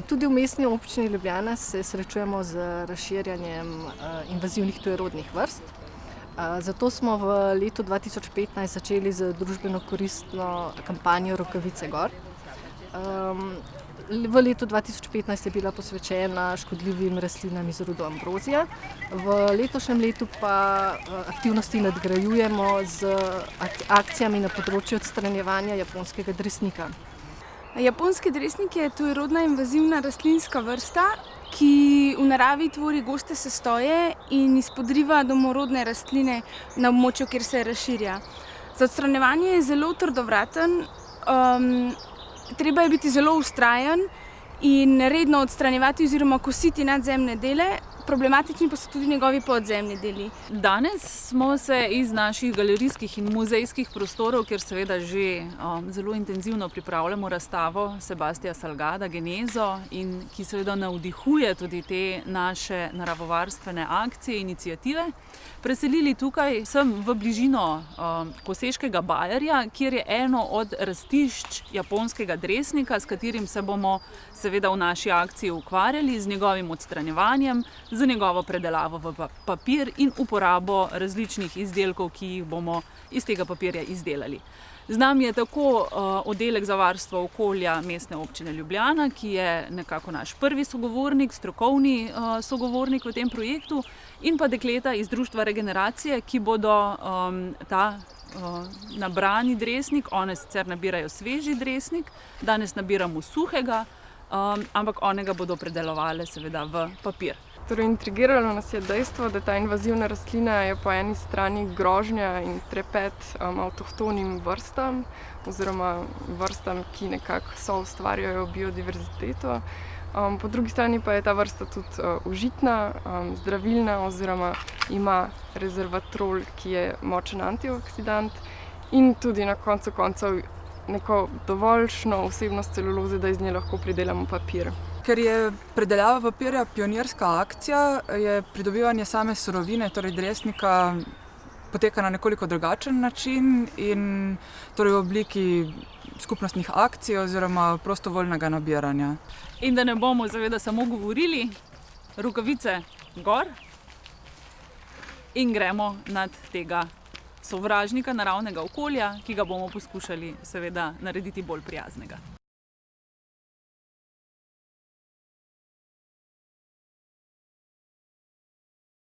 Tudi v Mestni občini Ljubljana se srečujemo z razširjanjem invazivnih tujerodnih vrst. Zato smo v letu 2015 začeli z družbeno koristno kampanjo Rokavice gor. V letu 2015 je bila posvečena škodljivim rastlinam iz rodu ambrozija. V letošnjem letu pa aktivnosti nadgrajujemo z akcijami na področju odstranjevanja japonskega dresnika. Japonski dresnik je tujerodna invazivna rastlinska vrsta, ki v naravi tvori goste sestoje in izpodriva domorodne rastline na območju, kjer se razširja. Za odstranjevanje je zelo trdovraten, treba je biti zelo vztrajen in redno odstranjevati oziroma kositi nadzemne dele, problematični pa so tudi njegovi podzemni deli. Danes smo se iz naših galerijskih in muzejskih prostorov, kjer seveda že zelo intenzivno pripravljamo razstavo Sebastija Salgada Genezo in ki seveda navdihuje tudi te naše naravovarstvene akcije, iniciative, preselili tukaj sem v bližino Koseškega bajerja, kjer je eno od rastišč japonskega dresnika, s katerim se bomo seveda v naši akciji ukvarjali, z njegovim odstranjevanjem, z njegovo predelavo v papir in uporabo različnih izdelkov, ki jih bomo iz tega papirja izdelali. Z nami je tako oddelek za varstvo okolja Mestne občine Ljubljana, ki je nekako naš prvi sogovornik, strokovni sogovornik v tem projektu, in pa dekleta iz Društva Regeneracije, ki bodo ta nabrani dresnik, one sicer nabirajo sveži dresnik, danes nabiramo suhega, ampak onega bodo predelovali seveda v papir. Torej, intrigiralo nas je dejstvo, da ta invazivna rastlina je po eni strani grožnja in trepet avtohtonim vrstam oziroma vrstam, ki nekako soustvarjajo biodiverziteto. Po drugi strani pa je ta vrsta tudi užitna, zdravilna oziroma ima rezervatrol, ki je močen antioksidant in tudi na koncu koncev neko dovoljšno vsebnost celuloze, da iz nje lahko pridelamo papir. Ker je predelava papirja pionirska akcija, je pridobivanje same surovine, torej dresnika, poteka na nekoliko drugačen način in torej v obliki skupnostnih akcij oziroma prostovoljnega nabiranja. In da ne bomo seveda samo govorili, rokavice gor in gremo nad tega sovražnika naravnega okolja, ki ga bomo poskušali seveda narediti bolj prijaznega.